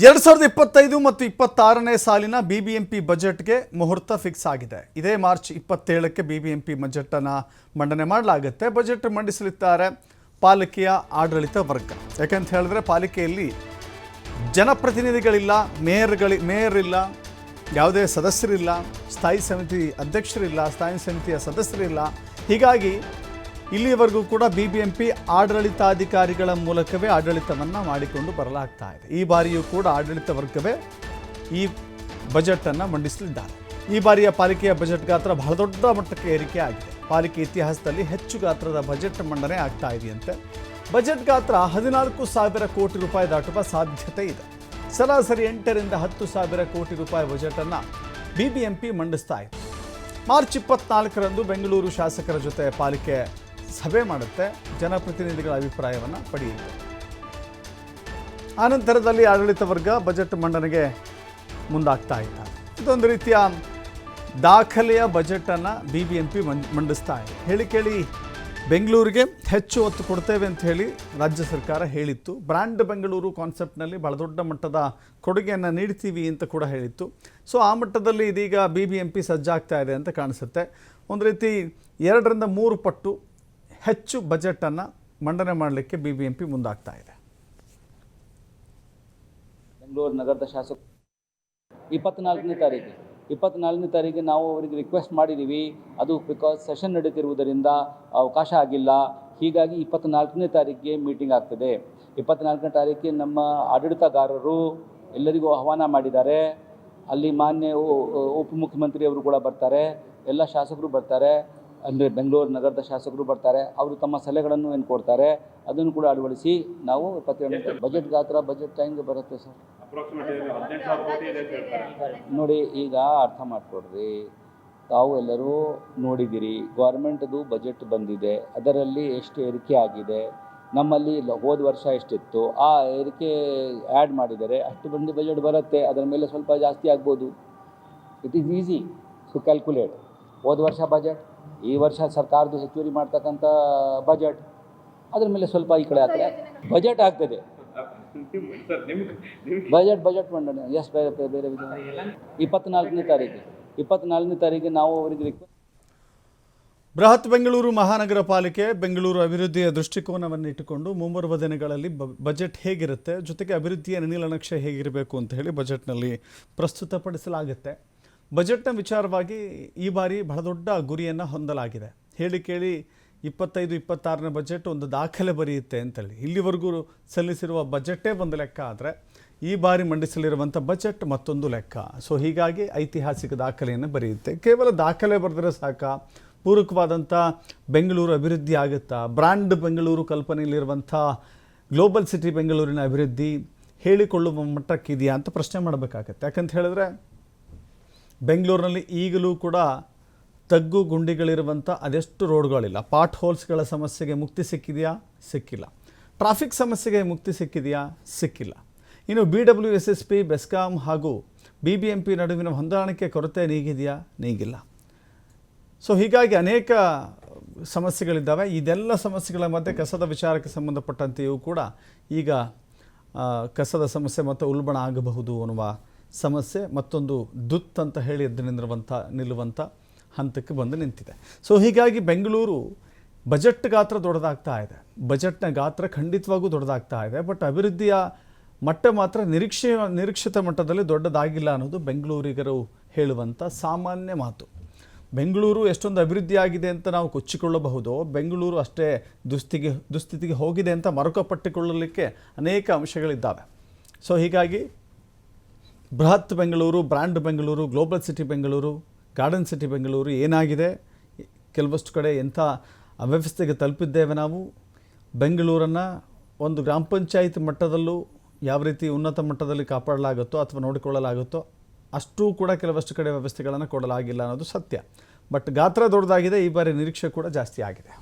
2025 ಮತ್ತು 26ನೇ ಸಾಲಿನ ಬಿಬಿಎಂಪಿ ಬಜೆಟ್ಗೆ ಮುಹೂರ್ತ ಫಿಕ್ಸ್ ಆಗಿದೆ. ಇದೇ ಮಾರ್ಚ್ 27ಕ್ಕೆ ಬಿಬಿಎಂಪಿ ಬಜೆಟ್ ಅನ್ನು ಮಂಡನೆ ಮಾಡಲಾಗುತ್ತೆ. ಬಜೆಟ್ ಮಂಡಿಸಲಿದ್ದಾರೆ ಪಾಲಿಕೆಯ ಆಡಳಿತ ವರ್ಗ. ಯಾಕಂತ ಹೇಳಿದ್ರೆ ಪಾಲಿಕೆಯಲ್ಲಿ ಜನಪ್ರತಿನಿಧಿಗಳಿಲ್ಲ, ಮೇಯರ್ ಇಲ್ಲ, ಯಾವುದೇ ಸದಸ್ಯರಿಲ್ಲ, ಸ್ಥಾಯಿ ಸಮಿತಿ ಅಧ್ಯಕ್ಷರಿಲ್ಲ, ಸ್ಥಾಯಿ ಸಮಿತಿಯ ಸದಸ್ಯರಿಲ್ಲ. ಹೀಗಾಗಿ ಇಲ್ಲಿವರೆಗೂ ಕೂಡ ಬಿಬಿಎಂಪಿ ಆಡಳಿತಾಧಿಕಾರಿಗಳ ಮೂಲಕವೇ ಆಡಳಿತವನ್ನು ಮಾಡಿಕೊಂಡು ಬರಲಾಗ್ತಾ ಇದೆ. ಈ ಬಾರಿಯೂ ಕೂಡ ಆಡಳಿತ ವರ್ಗವೇ ಈ ಬಜೆಟನ್ನು ಮಂಡಿಸಲಿದ್ದಾರೆ. ಈ ಬಾರಿಯ ಪಾಲಿಕೆಯ ಬಜೆಟ್ ಗಾತ್ರ ಬಹಳ ದೊಡ್ಡ ಮಟ್ಟಕ್ಕೆ ಏರಿಕೆ ಆಗಿದೆ. ಪಾಲಿಕೆ ಇತಿಹಾಸದಲ್ಲಿ ಹೆಚ್ಚು ಗಾತ್ರದ ಬಜೆಟ್ ಮಂಡನೆ ಆಗ್ತಾ ಇದೆಯಂತೆ. ಬಜೆಟ್ ಗಾತ್ರ 14,000 ಕೋಟಿ ರೂಪಾಯಿ ದಾಟುವ ಸಾಧ್ಯತೆ ಇದೆ. ಸರಾಸರಿ 8ರಿಂದ 10,000 ಕೋಟಿ ರೂಪಾಯಿ ಬಜೆಟನ್ನು ಬಿಬಿಎಂಪಿ ಮಂಡಿಸ್ತಾ ಇದೆ. ಮಾರ್ಚ್ 24ರಂದು ಬೆಂಗಳೂರು ಶಾಸಕರ ಜೊತೆ ಪಾಲಿಕೆ ಸಭೆ ಮಾಡುತ್ತೆ, ಜನಪ್ರತಿನಿಧಿಗಳ ಅಭಿಪ್ರಾಯವನ್ನು ಪಡೆಯುತ್ತೆ. ಆನಂತರದಲ್ಲಿ ಆಡಳಿತ ವರ್ಗ ಬಜೆಟ್ ಮಂಡನೆಗೆ ಮುಂದಾಗ್ತಾ ಇದ್ದಾರೆ. ಇದೊಂದು ರೀತಿಯ ದಾಖಲೆಯ ಬಜೆಟನ್ನು ಬಿಬಿಎಂಪಿ ಮಂಡಿಸ್ತಾ ಇದೆ. ಹೇಳಿ ಕೇಳಿ ಬೆಂಗಳೂರಿಗೆ ಹೆಚ್ಚು ಒತ್ತು ಕೊಡ್ತೇವೆ ಅಂತ ಹೇಳಿ ರಾಜ್ಯ ಸರ್ಕಾರ ಹೇಳಿತ್ತು. ಬ್ರ್ಯಾಂಡ್ ಬೆಂಗಳೂರು ಕಾನ್ಸೆಪ್ಟ್ನಲ್ಲಿ ಬಹಳ ದೊಡ್ಡ ಮಟ್ಟದ ಕೊಡುಗೆಯನ್ನು ನೀಡ್ತೀವಿ ಅಂತ ಕೂಡ ಹೇಳಿತ್ತು. ಸೊ ಆ ಮಟ್ಟದಲ್ಲಿ ಇದೀಗ ಬಿಬಿಎಂಪಿ ಸಜ್ಜಾಗ್ತಾ ಇದೆ ಅಂತ ಕಾಣಿಸುತ್ತೆ. ಒಂದು ರೀತಿ 2ರಿಂದ 3 ಪಟ್ಟು ಹೆಚ್ಚು ಬಜೆಟನ್ನು ಮಂಡನೆ ಮಾಡಲಿಕ್ಕೆ ಬಿಬಿಎಂಪಿ ಮುಂದಾಗ್ತಾ ಇದೆ. ಬೆಂಗಳೂರು ನಗರದ ಶಾಸಕ 24ನೇ ತಾರೀಕಿಗೆ ನಾವು ಅವರಿಗೆ ರಿಕ್ವೆಸ್ಟ್ ಮಾಡಿದ್ದೀವಿ. ಅದು ಬಿಕಾಸ್ ಸೆಷನ್ ನಡೀತಿರುವುದರಿಂದ ಅವಕಾಶ ಆಗಿಲ್ಲ. ಹೀಗಾಗಿ 24ನೇ ತಾರೀಕಿಗೆ ಮೀಟಿಂಗ್ ಆಗ್ತದೆ. 24ನೇ ತಾರೀಕಿಗೆ ನಮ್ಮ ಆಡಳಿತಗಾರರು ಎಲ್ಲರಿಗೂ ಆಹ್ವಾನ ಮಾಡಿದ್ದಾರೆ. ಅಲ್ಲಿ ಮಾನ್ಯ ಉಪಮುಖ್ಯಮಂತ್ರಿಯವರು ಕೂಡ ಬರ್ತಾರೆ, ಎಲ್ಲ ಶಾಸಕರು ಬರ್ತಾರೆ, ಅಂದರೆ ಬೆಂಗಳೂರು ನಗರದ ಶಾಸಕರು ಬರ್ತಾರೆ. ಅವರು ತಮ್ಮ ಸಲಹೆಗಳನ್ನು ಏನು ಕೊಡ್ತಾರೆ ಅದನ್ನು ಕೂಡ ಅಳವಡಿಸಿ ನಾವು ಬಜೆಟ್ ಗಾತ್ರ ಬಜೆಟ್ ಹೆಂಗೆ ಬರುತ್ತೆ ಸರ್ ನೋಡಿ. ಈಗ ಅರ್ಥ ಮಾಡ್ಕೊಡ್ರಿ, ತಾವು ಎಲ್ಲರೂ ನೋಡಿದ್ದೀರಿ ಗೌರ್ಮೆಂಟ್ದು ಬಜೆಟ್ ಬಂದಿದೆ, ಅದರಲ್ಲಿ ಎಷ್ಟು ಏರಿಕೆ ಆಗಿದೆ. ನಮ್ಮಲ್ಲಿ ಹೋದ ವರ್ಷ ಎಷ್ಟಿತ್ತು ಆ ಏರಿಕೆ ಆ್ಯಡ್ ಮಾಡಿದರೆ ಅಷ್ಟು ಬಂದು ಬಜೆಟ್ ಬರುತ್ತೆ. ಅದರ ಮೇಲೆ ಸ್ವಲ್ಪ ಜಾಸ್ತಿ ಆಗ್ಬೋದು. It is easy to calculate. ಹೋದ ವರ್ಷ ಬಜೆಟ್, ಈ ವರ್ಷ ಸರ್ಕಾರದ್ದು ಹೆಚ್ಚುವರಿ ಮಾಡ್ತಕ್ಕಂಥ ಬಜೆಟ್, ಅದ್ರ ಮೇಲೆ ಸ್ವಲ್ಪ ಈ ಕಡೆ ಆ ಕಡೆ ಬಜೆಟ್ ಆಗ್ತದೆ. ಬಜೆಟ್ ಮಂಡನೆ ಎಸ್ ಬೇರೆ 24ನೇ ತಾರೀಕಿಗೆ ನಾವು ಅವರಿಗೆ ರಿಕ್ವೆಸ್ಟ್. ಬೃಹತ್ ಬೆಂಗಳೂರು ಮಹಾನಗರ ಪಾಲಿಕೆ ಬೆಂಗಳೂರು ಅಭಿವೃದ್ಧಿಯ ದೃಷ್ಟಿಕೋನವನ್ನು ಇಟ್ಟುಕೊಂಡು ಮುಂಬರುವ ದಿನಗಳಲ್ಲಿ ಬಜೆಟ್ ಹೇಗಿರುತ್ತೆ, ಜೊತೆಗೆ ಅಭಿವೃದ್ಧಿಯ ನೀಲನಕ್ಷೆ ಹೇಗಿರಬೇಕು ಅಂತ ಹೇಳಿ ಬಜೆಟ್ನಲ್ಲಿ ಪ್ರಸ್ತುತಪಡಿಸಲಾಗುತ್ತೆ. ಬಜೆಟ್ನ ವಿಚಾರವಾಗಿ ಈ ಬಾರಿ ಬಹಳ ದೊಡ್ಡ ಗುರಿಯನ್ನು ಹೊಂದಲಾಗಿದೆ. ಹೇಳಿ ಕೇಳಿ 25-26ನೇ ಬಜೆಟ್ ಒಂದು ದಾಖಲೆ ಬರೆಯುತ್ತೆ ಅಂತೇಳಿ ಇಲ್ಲಿವರೆಗೂ ಸಲ್ಲಿಸಿರುವ ಬಜೆಟೇ ಒಂದು ಲೆಕ್ಕ ಆದರೆ ಈ ಬಾರಿ ಮಂಡಿಸಲಿರುವಂಥ ಬಜೆಟ್ ಮತ್ತೊಂದು ಲೆಕ್ಕ. ಸೊ ಹೀಗಾಗಿ ಐತಿಹಾಸಿಕ ದಾಖಲೆಯನ್ನು ಬರೆಯುತ್ತೆ. ಕೇವಲ ದಾಖಲೆ ಬರೆದರೆ ಸಾಕ, ಪೂರಕವಾದಂಥ ಬೆಂಗಳೂರು ಅಭಿವೃದ್ಧಿ ಆಗುತ್ತಾ? ಬ್ರ್ಯಾಂಡ್ ಬೆಂಗಳೂರು ಕಲ್ಪನೆಯಲ್ಲಿರುವಂಥ ಗ್ಲೋಬಲ್ ಸಿಟಿ ಬೆಂಗಳೂರಿನ ಅಭಿವೃದ್ಧಿ ಹೇಳಿಕೊಳ್ಳುವ ಮಟ್ಟಕ್ಕಿದೆಯಾ ಅಂತ ಪ್ರಶ್ನೆ ಮಾಡಬೇಕಾಗತ್ತೆ. ಯಾಕಂತ ಹೇಳಿದ್ರೆ ಬೆಂಗಳೂರಿನಲ್ಲಿ ಈಗಲೂ ಕೂಡ ತಗ್ಗು ಗುಂಡಿಗಳಿರುವಂಥ ಅದೆಷ್ಟು ರೋಡ್ಗಳಿಲ್ಲ. ಪಾಟ್ ಹೋಲ್ಸ್ಗಳ ಸಮಸ್ಯೆಗೆ ಮುಕ್ತಿ ಸಿಕ್ಕಿದೆಯಾ? ಸಿಕ್ಕಿಲ್ಲ. ಟ್ರಾಫಿಕ್ ಸಮಸ್ಯೆಗೆ ಮುಕ್ತಿ ಸಿಕ್ಕಿದೆಯಾ? ಸಿಕ್ಕಿಲ್ಲ. ಇನ್ನು BWSSP, ಬೆಸ್ಕಾಂ ಹಾಗೂ BBMP ನಡುವಿನ ಹೊಂದಾಣಿಕೆ ಕೊರತೆ ನೀಗಿದೆಯಾ? ನೀಗಿಲ್ಲ. ಸೊ ಹೀಗಾಗಿ ಅನೇಕ ಸಮಸ್ಯೆಗಳಿದ್ದಾವೆ. ಇದೆಲ್ಲ ಸಮಸ್ಯೆಗಳ ಮಧ್ಯೆ ಕಸದ ವಿಚಾರಕ್ಕೆ ಸಂಬಂಧಪಟ್ಟಂತೆಯೂ ಕೂಡ ಈಗ ಕಸದ ಸಮಸ್ಯೆ ಮತ್ತು ಉಲ್ಬಣ ಆಗಬಹುದು ಅನ್ನುವ ಸಮಸ್ಯೆ ಮತ್ತೊಂದು ದುತ್ ಅಂತ ಹೇಳಿ ಎದ್ದು ನಿಲ್ಲುವಂಥ ಹಂತಕ್ಕೆ ಬಂದು ನಿಂತಿದೆ. ಸೊ ಹೀಗಾಗಿ ಬೆಂಗಳೂರು ಬಜೆಟ್ ಗಾತ್ರ ದೊಡ್ಡದಾಗ್ತಾ ಇದೆ. ಬಜೆಟ್ನ ಗಾತ್ರ ಖಂಡಿತವಾಗೂ ದೊಡ್ಡದಾಗ್ತಾ ಇದೆ. ಬಟ್ ಅಭಿವೃದ್ಧಿಯ ಮಟ್ಟ ಮಾತ್ರ ನಿರೀಕ್ಷಿತ ಮಟ್ಟದಲ್ಲಿ ದೊಡ್ಡದಾಗಿಲ್ಲ ಅನ್ನೋದು ಬೆಂಗಳೂರಿಗರು ಹೇಳುವಂಥ ಸಾಮಾನ್ಯ ಮಾತು. ಬೆಂಗಳೂರು ಎಷ್ಟೊಂದು ಅಭಿವೃದ್ಧಿ ಆಗಿದೆ ಅಂತ ನಾವು ಕೊಚ್ಚಿಕೊಳ್ಳಬಹುದು, ಬೆಂಗಳೂರು ಅಷ್ಟೇ ದುಸ್ಥಿತಿಗೆ ಹೋಗಿದೆ ಅಂತ ಮರುಕಪಟ್ಟಿಕೊಳ್ಳಲಿಕ್ಕೆ ಅನೇಕ ಅಂಶಗಳಿದ್ದಾವೆ. ಸೊ ಹೀಗಾಗಿ ಬೃಹತ್ Bengaluru, brand Bengaluru, global city Bengaluru, garden city Bengaluru ಏನಾಗಿದೆ, ಕೆಲವಷ್ಟು ಕಡೆ ಎಂಥ ಅವ್ಯವಸ್ಥೆಗೆ ತಲುಪಿದ್ದೇವೆ ನಾವು. ಬೆಂಗಳೂರನ್ನು ಒಂದು ಗ್ರಾಮ ಪಂಚಾಯತ್ ಮಟ್ಟದಲ್ಲೂ ಯಾವ ರೀತಿ ಉನ್ನತ ಮಟ್ಟದಲ್ಲಿ ಕಾಪಾಡಲಾಗುತ್ತೋ ಅಥವಾ ನೋಡಿಕೊಳ್ಳಲಾಗುತ್ತೋ ಅಷ್ಟೂ ಕೂಡ ಕೆಲವಷ್ಟು ಕಡೆ ವ್ಯವಸ್ಥೆಗಳನ್ನು ಕೊಡಲಾಗಿಲ್ಲ ಅನ್ನೋದು ಸತ್ಯ. ಬಟ್ ಗಾತ್ರ ದೊಡ್ಡದಾಗಿದೆ. ಈ ಬಾರಿ ನಿರೀಕ್ಷೆ ಕೂಡ ಜಾಸ್ತಿ ಆಗಿದೆ.